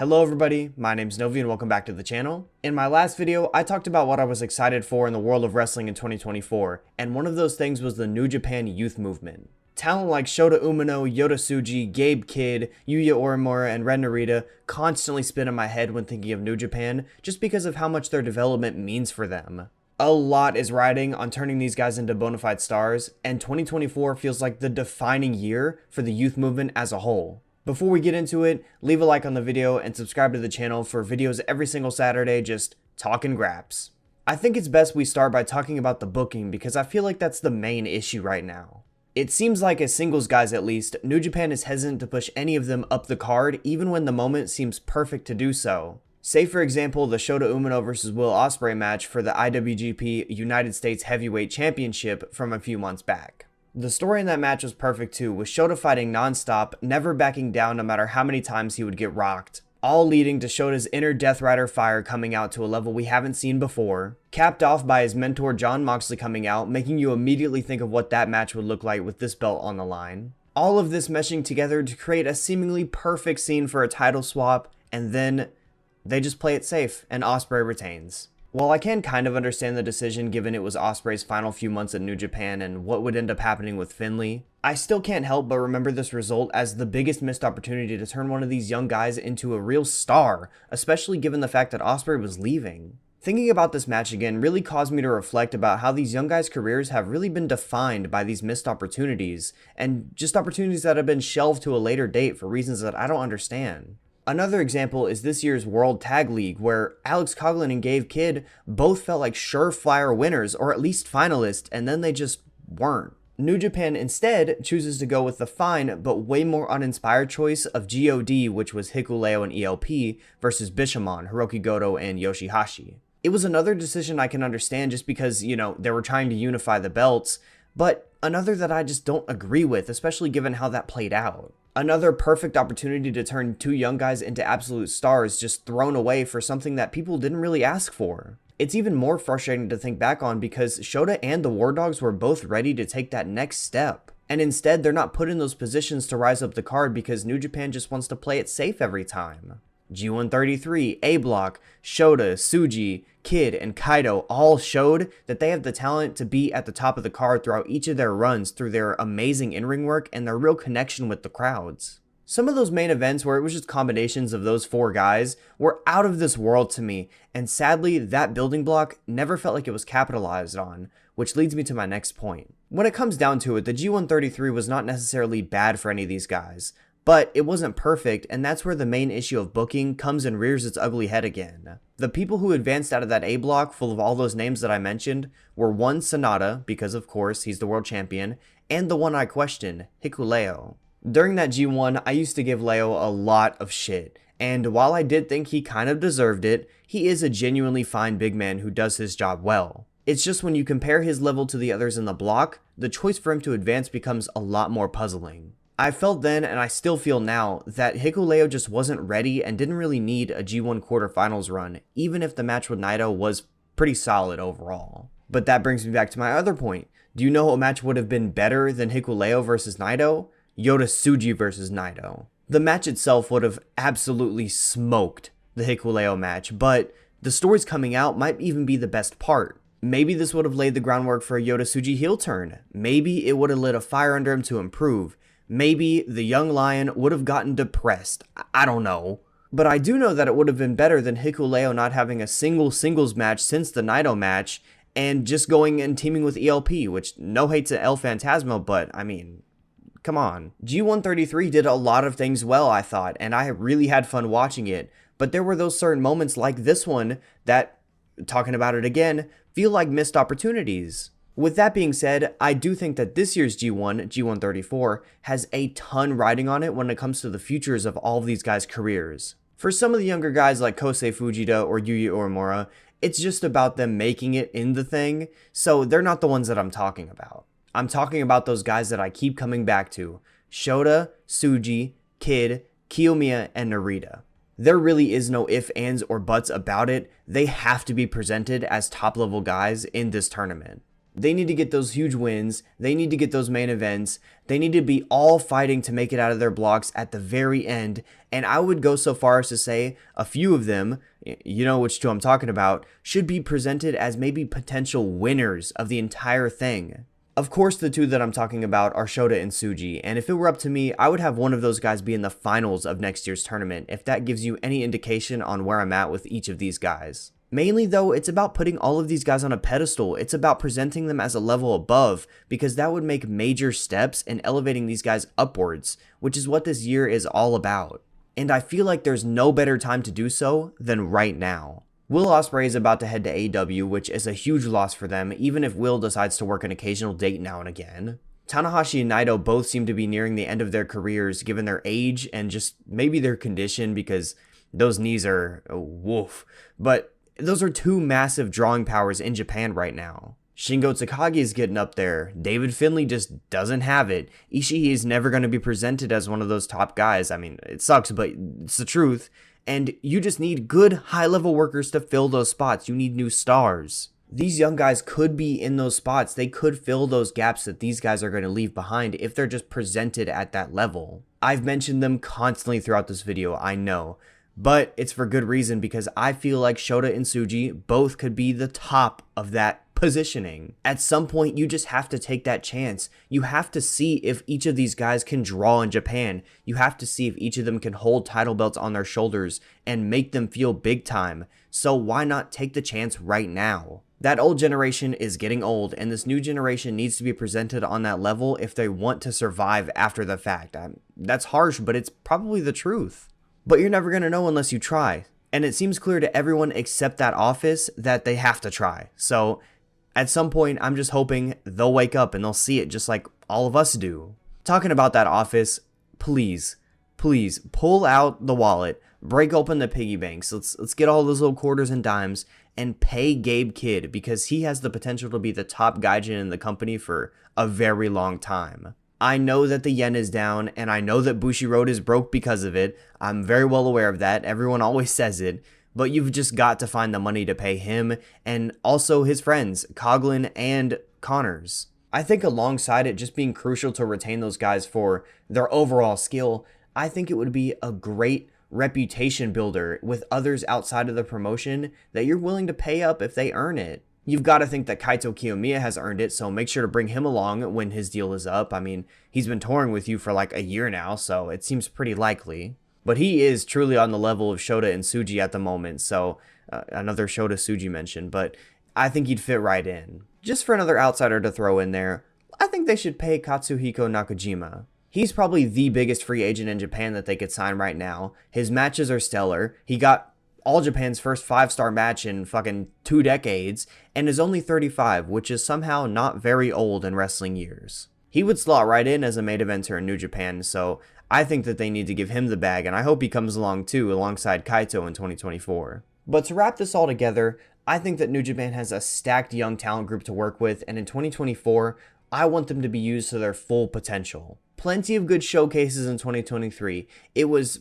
Hello everybody, my name's Novi and welcome back to the channel. In my last video, I talked about what I was excited for in the world of wrestling in 2024, and one of those things was the New Japan Youth Movement. Talent like Shota Umino, Yota Tsuji, Gabe Kidd, Yuya Uemura, and Ren Narita constantly spin in my head when thinking of New Japan, just because of how much their development means for them. A lot is riding on turning these guys into bona fide stars, and 2024 feels like the defining year for the youth movement as a whole. Before we get into it, leave a like on the video and subscribe to the channel for videos every single Saturday just talking graps. I think it's best we start by talking about the booking because I feel like that's the main issue right now. It seems like as singles guys at least, New Japan is hesitant to push any of them up the card even when the moment seems perfect to do so. Say for example the Shota Umino vs Will Ospreay match for the IWGP United States Heavyweight Championship from a few months back. The story in that match was perfect too, with Shota fighting non-stop, never backing down no matter how many times he would get rocked, all leading to Shota's inner Death Rider fire coming out to a level we haven't seen before, capped off by his mentor Jon Moxley coming out, making you immediately think of what that match would look like with this belt on the line. All of this meshing together to create a seemingly perfect scene for a title swap, and then they just play it safe and Ospreay retains. While I can kind of understand the decision given it was Ospreay's final few months at New Japan and what would end up happening with Finlay, I still can't help but remember this result as the biggest missed opportunity to turn one of these young guys into a real star, especially given the fact that Ospreay was leaving. Thinking about this match again really caused me to reflect about how these young guys' careers have really been defined by these missed opportunities, and just opportunities that have been shelved to a later date for reasons that I don't understand. Another example is this year's World Tag League, where Alex Coughlin and Gabe Kidd both felt like surefire winners, or at least finalists, and then they just weren't. New Japan instead chooses to go with the fine but way more uninspired choice of GOD, which was Hikuleo and ELP, versus Bishamon, Hiroki Goto, and Yoshihashi. It was another decision I can understand just because, they were trying to unify the belts, but another that I just don't agree with, especially given how that played out. Another perfect opportunity to turn two young guys into absolute stars just thrown away for something that people didn't really ask for. It's even more frustrating to think back on because Shota and the War Dogs were both ready to take that next step. And instead they're not put in those positions to rise up the card because New Japan just wants to play it safe every time. G133, A-Block, Shota, Tsuji, Kidd, and Kaito all showed that they have the talent to be at the top of the card throughout each of their runs through their amazing in-ring work and their real connection with the crowds. Some of those main events where it was just combinations of those four guys were out of this world to me, and sadly that building block never felt like it was capitalized on, which leads me to my next point. When it comes down to it, the G133 was not necessarily bad for any of these guys, but it wasn't perfect, and that's where the main issue of booking comes and rears its ugly head again. The people who advanced out of that A block full of all those names that I mentioned were one Sonata, because of course he's the world champion, and the one I questioned, Hikuleo. During that G1, I used to give Leo a lot of shit, and while I did think he kind of deserved it, he is a genuinely fine big man who does his job well. It's just when you compare his level to the others in the block, the choice for him to advance becomes a lot more puzzling. I felt then, and I still feel now, that Hikuleo just wasn't ready and didn't really need a G1 quarterfinals run, even if the match with Naito was pretty solid overall. But that brings me back to my other point. Do you know what match would have been better than Hikuleo versus Naito? Yota Tsuji versus Naito. The match itself would have absolutely smoked the Hikuleo match, but the stories coming out might even be the best part. Maybe this would have laid the groundwork for a Yota Tsuji heel turn. Maybe it would have lit a fire under him to improve. Maybe the young lion would have gotten depressed. I don't know. But I do know that it would have been better than Hikuleo not having a single singles match since the Naito match and just going and teaming with ELP, which no hate to El Phantasmo, but I mean, come on. G133 did a lot of things well, I thought, and I really had fun watching it. But there were those certain moments like this one that, talking about it again, feel like missed opportunities. With that being said, I do think that this year's G1, G134, has a ton riding on it when it comes to the futures of all of these guys' careers. For some of the younger guys like Kosei Fujita or Yuya Uemura, it's just about them making it in the thing, so they're not the ones that I'm talking about. I'm talking about those guys that I keep coming back to: Shota, Tsuji, Kidd, Kiyomiya, and Narita. There really is no ifs, ands, or buts about it. They have to be presented as top-level guys in this tournament. They need to get those huge wins. They need to get those main events. They need to be all fighting to make it out of their blocks at the very end. And I would go so far as to say a few of them, you know which two I'm talking about, should be presented as maybe potential winners of the entire thing. Of course, the two that I'm talking about are Shota and Tsuji, and if it were up to me, I would have one of those guys be in the finals of next year's tournament, if that gives you any indication on where I'm at with each of these guys. Mainly though, it's about putting all of these guys on a pedestal. It's about presenting them as a level above, because that would make major steps in elevating these guys upwards, which is what this year is all about. And I feel like there's no better time to do so than right now. Will Ospreay is about to head to AEW, which is a huge loss for them, even if Will decides to work an occasional date now and again. Tanahashi and Naito both seem to be nearing the end of their careers given their age and just maybe their condition, because those knees are woof. But those are two massive drawing powers in Japan right now. Shingo Takagi is getting up there. David Finlay just doesn't have it. Ishii is never going to be presented as one of those top guys. I mean, it sucks, but it's the truth. And you just need good high-level workers to fill those spots. You need new stars. These young guys could be in those spots. They could fill those gaps that these guys are going to leave behind if they're just presented at that level. I've mentioned them constantly throughout this video, I know. But it's for good reason, because I feel like Shota and Tsuji both could be the top of that positioning. At some point, you just have to take that chance. You have to see if each of these guys can draw in Japan. You have to see if each of them can hold title belts on their shoulders and make them feel big time. So why not take the chance right now? That old generation is getting old, and this new generation needs to be presented on that level if they want to survive after the fact. That's harsh, but it's probably the truth. But you're never going to know unless you try. And it seems clear to everyone except that office that they have to try. So at some point, I'm just hoping they'll wake up and they'll see it just like all of us do. Talking about that office, please pull out the wallet, break open the piggy banks. Let's get all those little quarters and dimes and pay Gabe Kidd, because he has the potential to be the top gaijin in the company for a very long time. I know that the yen is down, and I know that Bushiroad is broke because of it. I'm very well aware of that. Everyone always says it. But you've just got to find the money to pay him, and also his friends, Coughlin and Connors. I think alongside it just being crucial to retain those guys for their overall skill, I think it would be a great reputation builder with others outside of the promotion that you're willing to pay up if they earn it. You've got to think that Kaito Kiyomiya has earned it, so make sure to bring him along when his deal is up. I mean, he's been touring with you for like a year now, so it seems pretty likely. But he is truly on the level of Shota and Tsuji at the moment, so another Shota Tsuji mention, but I think he'd fit right in. Just for another outsider to throw in there, I think they should pay Katsuhiko Nakajima. He's probably the biggest free agent in Japan that they could sign right now. His matches are stellar. He got All Japan's first 5-star match in fucking 2 decades, and is only 35, which is somehow not very old in wrestling years. He would slot right in as a main eventer in New Japan, so I think that they need to give him the bag, and I hope he comes along too, alongside Kaito in 2024. But to wrap this all together, I think that New Japan has a stacked young talent group to work with, and in 2024, I want them to be used to their full potential. Plenty of good showcases in 2023. It was,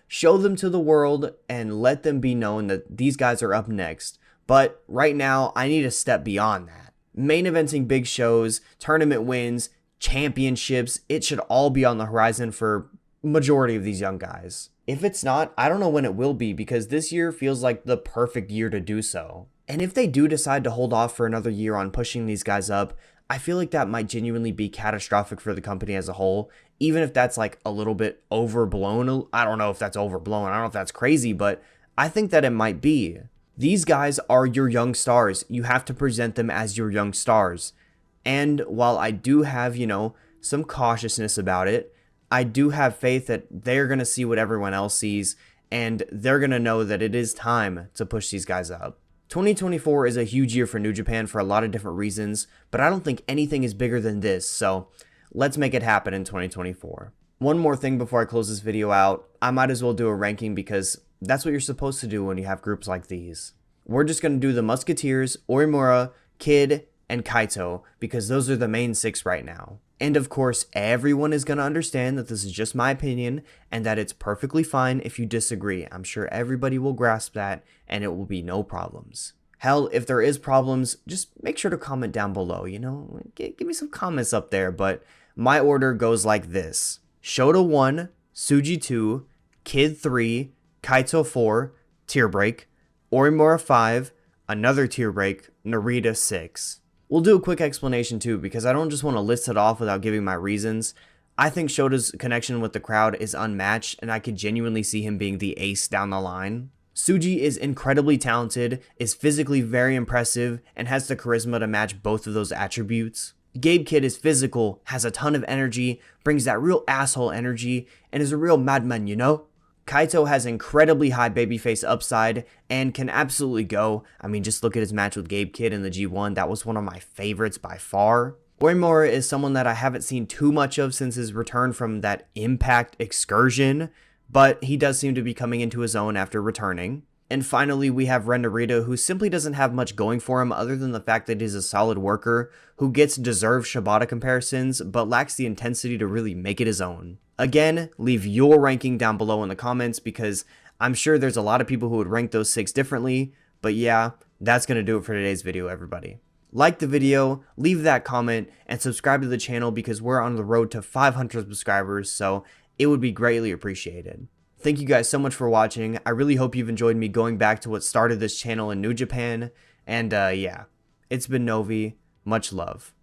show them to the world and let them be known that these guys are up next. But right now, I need a step beyond that. Main eventing big shows, tournament wins, championships, it should all be on the horizon for majority of these young guys. If it's not, I don't know when it will be, because this year feels like the perfect year to do so. And if they do decide to hold off for another year on pushing these guys up, I feel like that might genuinely be catastrophic for the company as a whole, even if that's like a little bit overblown. I don't know if that's overblown. I don't know if that's crazy, but I think that it might be. These guys are your young stars. You have to present them as your young stars. And while I do have, some cautiousness about it, I do have faith that they're going to see what everyone else sees, and they're going to know that it is time to push these guys up. 2024 is a huge year for New Japan for a lot of different reasons, but I don't think anything is bigger than this, so let's make it happen in 2024. One more thing before I close this video out, I might as well do a ranking because that's what you're supposed to do when you have groups like these. We're just going to do the Musketeers, Orimura, Kid, and Kaito because those are the main 6 right now. And of course, everyone is going to understand that this is just my opinion and that it's perfectly fine if you disagree. I'm sure everybody will grasp that and it will be no problems. Hell, if there is problems, just make sure to comment down below, you know? Give me some comments up there, but my order goes like this. Shota 1, Tsuji 2, Kid 3, Kaito 4, tier break, Orimura 5, another tier break, Narita 6. We'll do a quick explanation too, because I don't just want to list it off without giving my reasons. I think Shota's connection with the crowd is unmatched, and I could genuinely see him being the ace down the line. Tsuji is incredibly talented, is physically very impressive, and has the charisma to match both of those attributes. Gabe Kid is physical, has a ton of energy, brings that real asshole energy, and is a real madman, you know? Kaito has incredibly high babyface upside and can absolutely go. I mean, just look at his match with Gabe Kid in the G1. That was one of my favorites by far. Orimura is someone that I haven't seen too much of since his return from that Impact excursion, but he does seem to be coming into his own after returning. And finally, we have Ren Narita, who simply doesn't have much going for him other than the fact that he's a solid worker who gets deserved Shibata comparisons, but lacks the intensity to really make it his own. Again, leave your ranking down below in the comments, because I'm sure there's a lot of people who would rank those 6 differently, but yeah, that's going to do it for today's video, everybody. Like the video, leave that comment, and subscribe to the channel because we're on the road to 500 subscribers, so it would be greatly appreciated. Thank you guys so much for watching. I really hope you've enjoyed me going back to what started this channel in New Japan. And yeah, it's been Novi. Much love.